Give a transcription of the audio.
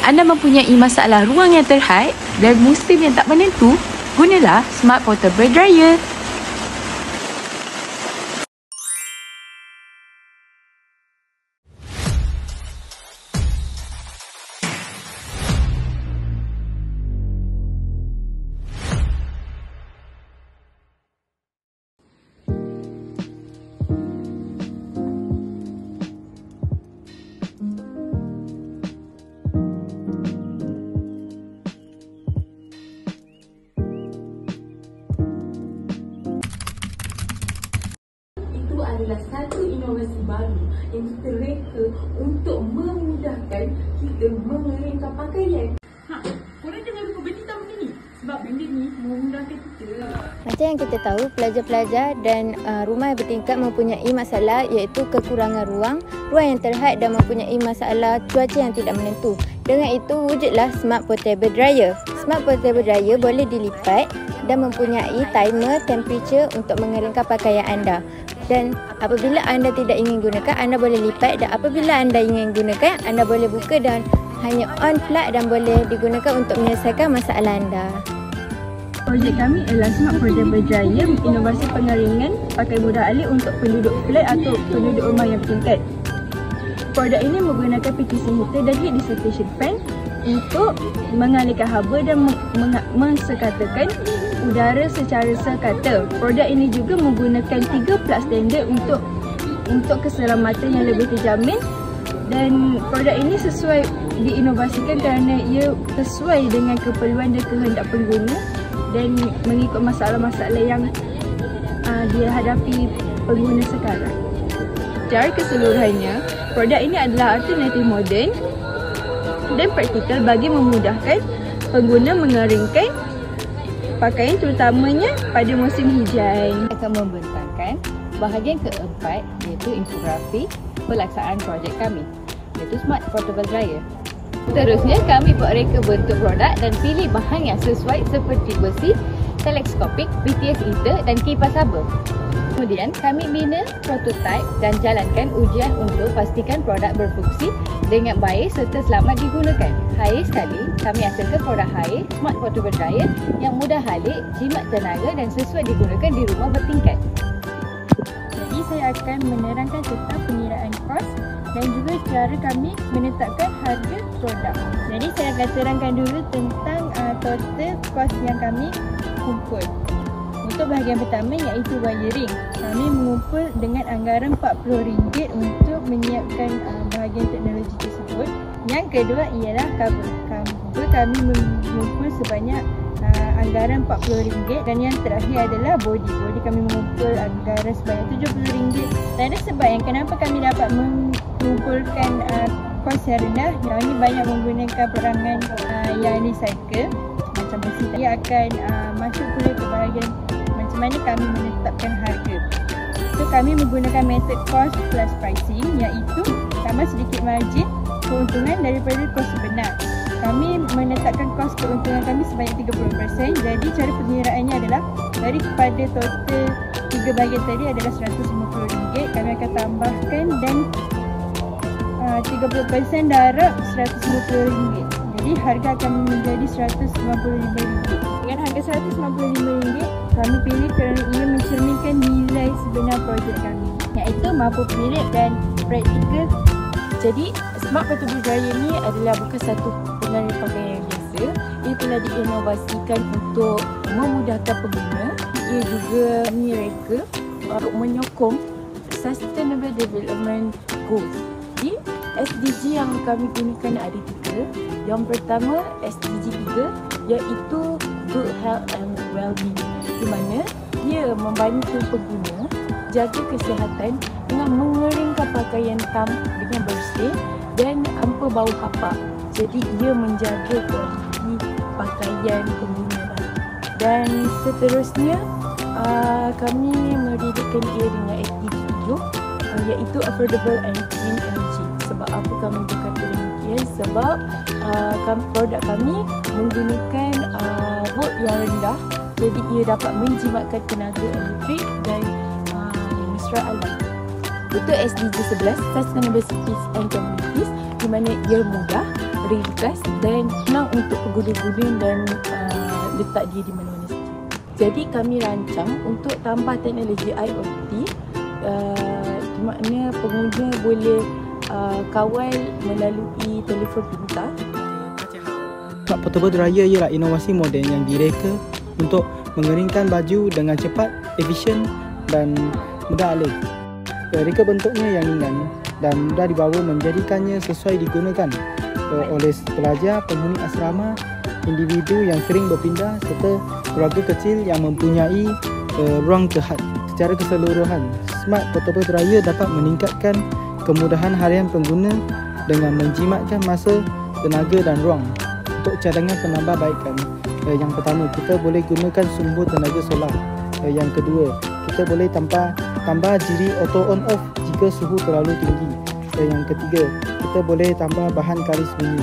anda mempunyai masalah ruang yang terhad dan musim yang tak menentu, gunalah Smart Portable Dryer. Adalah satu inovasi baru yang kita reka untuk memudahkan kita mengeringkan pakaian. Korang jangan lupa beli tahu ni sebab benda ni memudahkan kita. Macam yang kita tahu, pelajar-pelajar dan rumah yang bertingkat mempunyai masalah iaitu kekurangan ruang yang terhad dan mempunyai masalah cuaca yang tidak menentu. Dengan itu, wujudlah Smart Portable Dryer. Smart Portable Dryer boleh dilipat dan mempunyai timer temperature untuk mengeringkan pakaian anda. Dan apabila anda tidak ingin gunakan, anda boleh lipat, dan apabila anda ingin gunakan, anda boleh buka dan hanya on plug dan boleh digunakan untuk menyelesaikan masalah anda. Projek kami adalah Smart Portable Dryer, inovasi pengeringan pakai mudah alih untuk penduduk flat atau penduduk rumah yang bertingkat. Produk ini menggunakan PTC heater dan heat dissipation fan untuk mengalirkan haba dan mensekatakan udara secara sekata. Produk ini juga menggunakan 3 plug standard untuk keselamatan yang lebih terjamin, dan produk ini sesuai diinovasikan kerana ia sesuai dengan keperluan dan kehendak pengguna dan mengikut masalah-masalah yang dihadapi pengguna sekarang. Secara keseluruhannya, produk ini adalah alternatif moden dan praktikal bagi memudahkan pengguna mengeringkan pakaian, terutamanya pada musim hujan. Akan membentangkan bahagian keempat iaitu infografi pelaksanaan projek kami, iaitu Smart Portable Dryer. Seterusnya, kami buat reka bentuk produk dan pilih bahan yang sesuai seperti besi, teleskopik, BTS heater dan kipas haba. Kemudian, kami bina prototipe dan jalankan ujian untuk pastikan produk berfungsi dengan baik serta selamat digunakan. Akhir sekali, kami hasilkan produk Hair Smart Portable Dryer yang mudah halik, jimat tenaga dan sesuai digunakan di rumah bertingkat. Jadi saya akan menerangkan tentang pengiraan kos dan juga cara kami menetapkan harga produk. Jadi saya akan terangkan dulu tentang total kos yang kami kumpul. Untuk bahagian pertama iaitu wiring, kami mengumpul dengan anggaran RM40 untuk menyiapkan bahagian teknologi tersebut. Yang kedua ialah kabel. Kami mengumpul sebanyak anggaran RM40, dan yang terakhir adalah body. Kami mengumpul anggaran sebanyak RM70. Dan ada sebab yang kenapa kami dapat mengumpulkan kos yang rendah. Yang ini banyak menggunakan perangan yang recycle macam besi. Ia akan masuk pula ke bahagian macam mana kami menetapkan harga. So kami menggunakan metod cost plus pricing, iaitu tambah sedikit margin keuntungan daripada kos sebenar. Kami menetapkan kos keuntungan kami sebanyak 30%. Jadi cara pengiraannya adalah daripada total 3 bahagian tadi adalah RM150, kami akan tambahkan dan 30% darab RM150. Jadi harga akan menjadi RM195. Dengan harga RM195, kami pilih kerana ia mencerminkan nilai sebenar projek kami, iaitu mampu period dan praktikal. Jadi, Smart Portable Dryer ini adalah bukan satu pengeringkan pakaian yang biasa. Ia telah diinovasikan untuk memudahkan pengguna. Ia juga mereka untuk menyokong Sustainable Development Goals. Jadi, SDG yang kami gunakan ada 3. Yang pertama, SDG 3, iaitu Good Health and Wellbeing, di mana ia membantu pengguna jaga kesihatan dengan mengeringkan pakaian tam dengan bersih dan tanpa bau hapak. Jadi ia menjaga kualiti pakaian pengguna. Dan seterusnya, kami merilikkan ia dengan SDG 7, iaitu Affordable and Clean Energy. Sebab apa kami berkata demikian? Sebab produk kami menggunakan volt yang rendah, jadi ia dapat menjimatkan tenaga elektrik dan mesra alam. Untuk SDG 11, Sustainable Cities and Communities, di mana ia mudah ringkas dan senang untuk pengguna-guna dan letak dia di mana-mana saja. Jadi kami rancang untuk tambah teknologi IoT, di mana pengguna boleh kawal melalui telefon pintar. Smart Portable Dryer ialah inovasi moden yang direka untuk mengeringkan baju dengan cepat, efisien dan mudah alih. Reka bentuknya yang ringan dan mudah dibawa menjadikannya sesuai digunakan oleh pelajar, penghuni asrama, individu yang sering berpindah serta keluarga kecil yang mempunyai ruang terhad. Secara keseluruhan, Smart Portable Dryer dapat meningkatkan kemudahan harian pengguna dengan menjimatkan masa, tenaga dan ruang. Untuk cadangan penambahbaikan, yang pertama, kita boleh gunakan sumber tenaga solar. Yang kedua, kita boleh tambah jiri auto on off jika suhu terlalu tinggi. Yang ketiga, kita boleh tambah bahan karis bunyi.